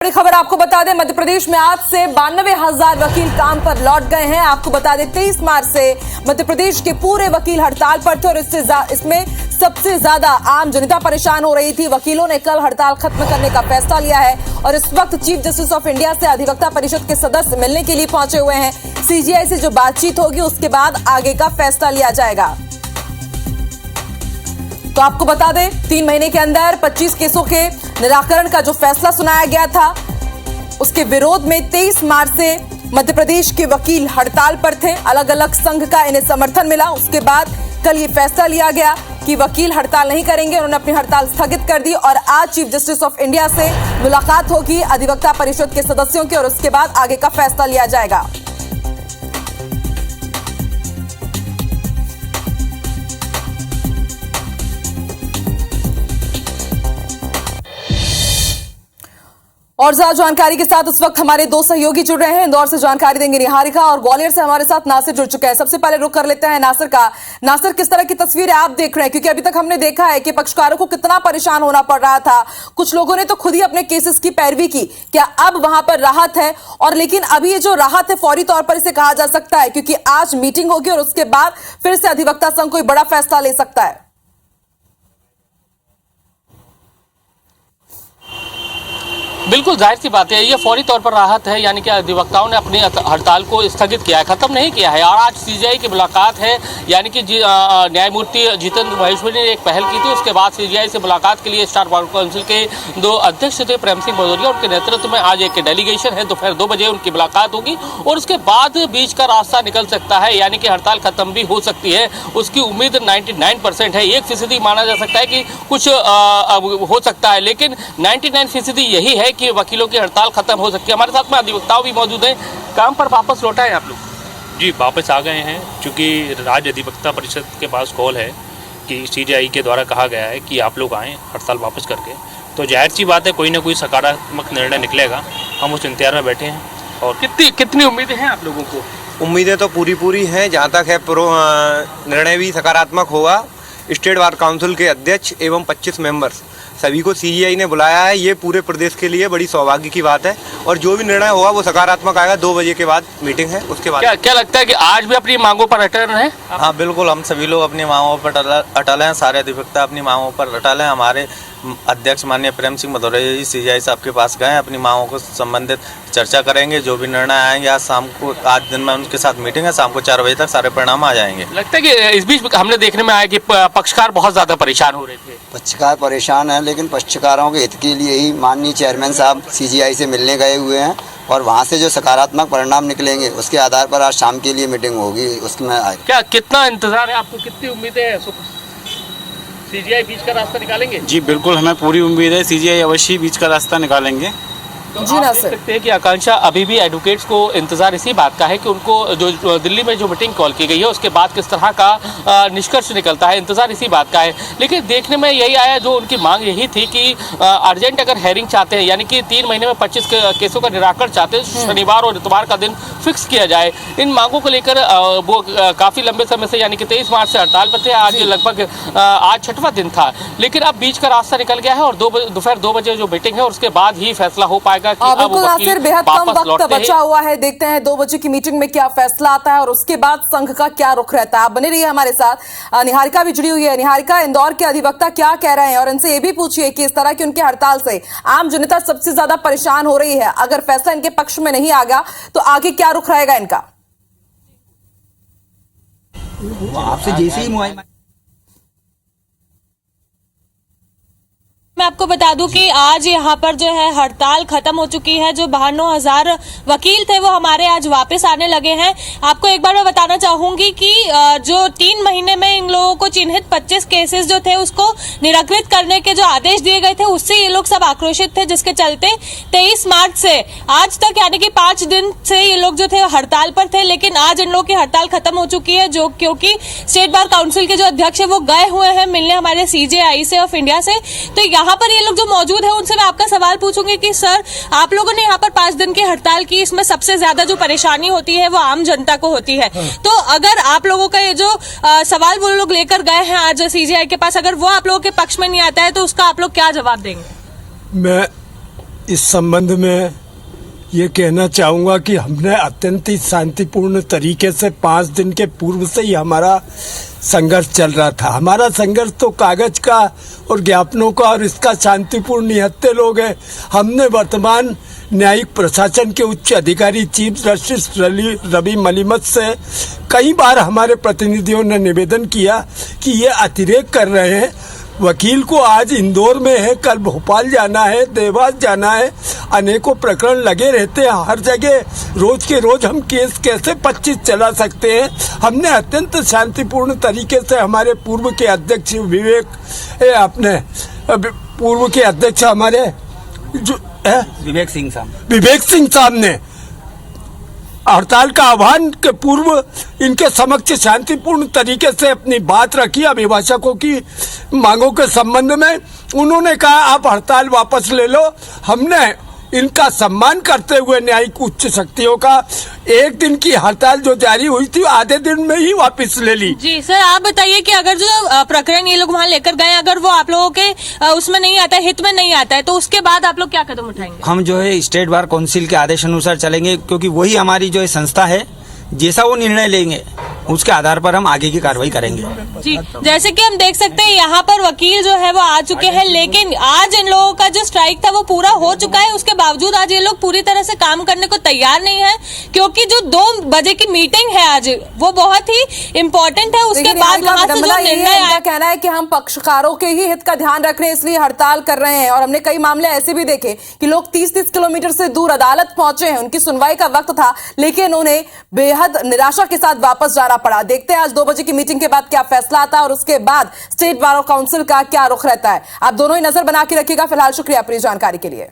बड़ी खबर आपको बता दें, मध्य प्रदेश में आज से 92,000 वकील काम पर लौट गए हैं। आपको बता दें 23 मार्च से मध्य प्रदेश के पूरे वकील हड़ताल पर थे और इसमें सबसे ज्यादा आम जनता परेशान हो रही थी। वकीलों ने कल हड़ताल खत्म करने का फैसला लिया है और इस वक्त चीफ जस्टिस ऑफ इंडिया से अधिवक्ता परिषद के सदस्य मिलने के लिए पहुंचे हुए हैं। सीजीआई से जो बातचीत होगी उसके बाद आगे का फैसला लिया जाएगा। तो आपको बता दें 3 महीने के अंदर 25 केसों के निराकरण का जो फैसला सुनाया गया था उसके विरोध में 23 मार्च से मध्य प्रदेश के वकील हड़ताल पर थे। अलग अलग संघ का इन्हें समर्थन मिला। उसके बाद कल ये फैसला लिया गया कि वकील हड़ताल नहीं करेंगे। उन्होंने अपनी हड़ताल स्थगित कर दी और आज चीफ जस्टिस ऑफ इंडिया से मुलाकात होगी अधिवक्ता परिषद के सदस्यों की और उसके बाद आगे का फैसला लिया जाएगा। और ज्यादा जानकारी के साथ इस वक्त हमारे दो सहयोगी जुड़ रहे हैं। इंदौर से जानकारी देंगे निहारिका और ग्वालियर से हमारे साथ नासिर जुड़ चुका है। सबसे पहले रुक कर लेते हैं नासिर का। नासिर, किस तरह की तस्वीरें आप देख रहे हैं? क्योंकि अभी तक हमने देखा है कि पक्षकारों को कितना परेशान होना पड़ रहा था। कुछ लोगों ने तो खुद ही अपने केसेस की पैरवी की। क्या अब वहां पर राहत है? और लेकिन अभी ये जो राहत है फौरी तौर पर इसे कहा जा सकता है क्योंकि आज मीटिंग होगी और उसके बाद फिर से अधिवक्ता संघ कोई बड़ा फैसला ले सकता है। बिल्कुल जाहिर सी बात है, ये फौरी तौर पर राहत है। यानी कि अधिवक्ताओं ने अपनी हड़ताल को स्थगित किया है, खत्म नहीं किया है। और आज सीजीआई की मुलाकात है। यानी कि न्यायमूर्ति जितेंद्र महेश्वरी ने एक पहल की थी। उसके बाद सीजीआई से मुलाकात के लिए स्टार बार काउंसिल के 2 अध्यक्ष थे, प्रेम सिंह भदौरिया, उनके नेतृत्व में आज एक डेलीगेशन है। दोपहर 2 बजे उनकी मुलाकात होगी और उसके बाद बीच का रास्ता निकल सकता है। यानी कि हड़ताल खत्म भी हो सकती है, उसकी उम्मीद 99% है। 1% माना जा सकता है कि कुछ हो सकता है, लेकिन 99% यही है कि वकीलों की हड़ताल खत्म हो सकती है। हमारे साथ में अधिवक्ताओं भी मौजूद हैं। काम पर वापस लौटा है आप लोग? जी, वापस आ गए हैं। चूँकि राज्य अधिवक्ता परिषद के पास कॉल है कि सीजीआई के द्वारा कहा गया है कि आप लोग आएँ हड़ताल वापस करके, तो जाहिर सी बात है कोई ना कोई सकारात्मक निर्णय निकलेगा। हम उस इंतजार में बैठे हैं। और कितनी उम्मीदें हैं आप लोगों को? उम्मीदें तो पूरी हैं। जहाँ तक है निर्णय भी सकारात्मक होगा। स्टेट बार काउंसिल के अध्यक्ष एवं 25 मेंबर्स सभी को सीजीआई ने बुलाया है। ये पूरे प्रदेश के लिए बड़ी सौभाग्य की बात है और जो भी निर्णय होगा वो सकारात्मक आएगा। 2 बजे के बाद मीटिंग है, उसके बाद क्या लगता है कि आज भी अपनी मांगों पर अटल हैं? हाँ बिल्कुल, हम सभी लोग अपनी मांगों पर अटल हैं। सारे अधिवक्ता अपनी मांगों पर अटल हैं। हमारे अध्यक्ष माननीय प्रेम सिंह भदौरिया जी सीजीआई साहब के पास गए, अपनी मांगों को संबंधित चर्चा करेंगे। जो भी निर्णय आएंगे आज शाम को, आज दिन में उनके साथ मीटिंग है, शाम को 4 बजे तक सारे परिणाम आ जाएंगे। लगता है कि इस बीच हमने देखने में आया कि पक्षकार बहुत ज्यादा परेशान हो रहे थे। पक्षकार परेशान है, लेकिन पक्षकारों के हित के लिए ही माननीय चेयरमैन साहब सीजीआई से मिलने गए हुए हैं और वहाँ से जो सकारात्मक परिणाम निकलेंगे उसके आधार पर आज शाम के लिए मीटिंग होगी। उसमें क्या कितना इंतजार है आपको? कितनी उम्मीदें हैं? सीजीआई बीच का रास्ता निकालेंगे? जी बिल्कुल, हमें पूरी उम्मीद है सीजीआई अवश्य बीच का रास्ता निकालेंगे। तो आप देख सकते हैं कि आकांक्षा अभी भी एडवोकेट्स को इंतजार इसी बात का है कि उनको जो दिल्ली में जो मीटिंग कॉल की गई है उसके बाद किस तरह का निष्कर्ष निकलता है। इंतजार इसी बात का है। लेकिन देखने में यही आया, जो उनकी मांग यही थी कि अर्जेंट अगर हेयरिंग चाहते हैं, यानी कि 3 महीने में 25 केसों का निराकरण चाहते हैं, शनिवार और इतवार का दिन फिक्स किया जाए। इन मांगों को लेकर वो काफ़ी लंबे समय से, यानी कि 23 मार्च से हड़ताल पर थे। आज लगभग आज 6वां दिन था, लेकिन अब बीच का रास्ता निकल गया है और दोपहर 2 बजे जो मीटिंग है उसके बाद ही फैसला हो पाएगा। बिल्कुल नासिर, बेहद कम वक्त बचा हुआ है। देखते हैं 2 बजे की मीटिंग में क्या फैसला आता है और उसके बाद संघ का क्या रुख रहता है। आप बने रहिए हमारे साथ। निहारिका भी जुड़ी हुई है। निहारिका, इंदौर के अधिवक्ता क्या कह रहे हैं और इनसे ये भी पूछिए कि इस तरह की उनकी हड़ताल से आम जनता सबसे ज्यादा परेशान हो रही है। अगर फैसला इनके पक्ष में नहीं आ गया तो आगे क्या रुख रहेगा इनका? आपसे जैसे ही मैं आपको बता दूं कि आज यहाँ पर जो है हड़ताल खत्म हो चुकी है। जो 92,000 वकील थे वो हमारे आज वापस आने लगे हैं। आपको एक बार मैं बताना चाहूंगी कि जो 3 महीने में इन लोगों को चिन्हित 25 केसेस जो थे उसको निराकृत करने के जो आदेश दिए गए थे उससे ये लोग सब आक्रोशित थे, जिसके चलते 23 मार्च से आज तक यानी कि 5 दिन से ये लोग जो थे हड़ताल पर थे। लेकिन आज इन लोगों की हड़ताल खत्म हो चुकी है, जो क्योंकि स्टेट बार काउंसिल के जो अध्यक्ष है वो गए हुए हैं मिलने हमारे सीजीआई से ऑफ इंडिया से। तो यहाँ पर ये लोग जो मौजूद है उनसे मैं आपका सवाल पूछूंगी कि सर, आप लोगों ने यहाँ पर 5 दिन की हड़ताल की, इसमें सबसे ज्यादा जो परेशानी होती है वो आम जनता को होती है। तो अगर आप लोगों का ये जो सवाल वो लोग लेकर गए हैं आज सीजीआई के पास, अगर वो आप लोगों के पक्ष में नहीं आता है तो उसका आप लोग क्या जवाब देंगे? मैं इस संबंध में ये कहना चाहूँगा कि हमने अत्यंत ही शांतिपूर्ण तरीके से 5 दिन के पूर्व से ही हमारा संघर्ष चल रहा था। हमारा संघर्ष तो कागज का और ज्ञापनों का, और इसका शांतिपूर्ण निहत्थे लोग हैं। हमने वर्तमान न्यायिक प्रशासन के उच्च अधिकारी चीफ जस्टिस रवि मलिमत से कई बार हमारे प्रतिनिधियों ने निवेदन किया कि ये अतिरेक कर रहे हैं। वकील को आज इंदौर में है, कल भोपाल जाना है, देवास जाना है, अनेकों प्रकरण लगे रहते हैं हर जगह। रोज के रोज हम केस कैसे 25 चला सकते हैं। हमने अत्यंत शांतिपूर्ण तरीके से हमारे पूर्व के अध्यक्ष पूर्व के अध्यक्ष हमारे जो विवेक सिंह साहब ने हड़ताल का आह्वान के पूर्व इनके समक्ष शांतिपूर्ण तरीके से अपनी बात रखी। अभिभाषकों की मांगों के संबंध में उन्होंने कहा आप हड़ताल वापस ले लो। हमने इनका सम्मान करते हुए न्यायिक उच्च शक्तियों का 1 दिन की हड़ताल जो जारी हुई थी आधे दिन में ही वापस ले ली। जी सर, आप बताइए कि अगर जो प्रकरण ये लोग वहाँ लेकर गए, अगर वो आप लोगों के उसमें नहीं आता है, हित में नहीं आता है, तो उसके बाद आप लोग क्या कदम उठाएंगे? हम जो है स्टेट बार काउंसिल के आदेश अनुसार चलेंगे, क्योंकि वही हमारी जो है संस्था है। जैसा वो निर्णय लेंगे उसके आधार पर हम आगे की कार्रवाई करेंगे। जी, जैसे कि हम देख सकते हैं यहाँ पर वकील जो है वो आ चुके हैं, लेकिन आज इन लोगों का जो स्ट्राइक था वो पूरा हो चुका है। उसके बावजूद आज ये लोग पूरी तरह से काम करने को तैयार नहीं है, क्योंकि जो 2 बजे की मीटिंग है आज वो बहुत ही इम्पोर्टेंट है। उसके बाद वहाँ से जो निर्णय आया, कहना है कि हम पक्षकारों के ही हित का ध्यान रख रहे हैं, इसलिए हड़ताल कर रहे हैं। और हमने कई मामले ऐसे भी देखे कि लोग 30-30 किलोमीटर से दूर अदालत पहुंचे हैं, उनकी सुनवाई का वक्त था, लेकिन उन्हें बेहद निराशा के साथ वापस जाना पड़ा। देखते हैं आज 2 बजे की मीटिंग के बाद क्या फैसला आता है और उसके बाद स्टेट बार काउंसिल का क्या रुख रहता है। आप दोनों ही नजर बना के रखिएगा। फिलहाल शुक्रिया अपनी जानकारी के लिए।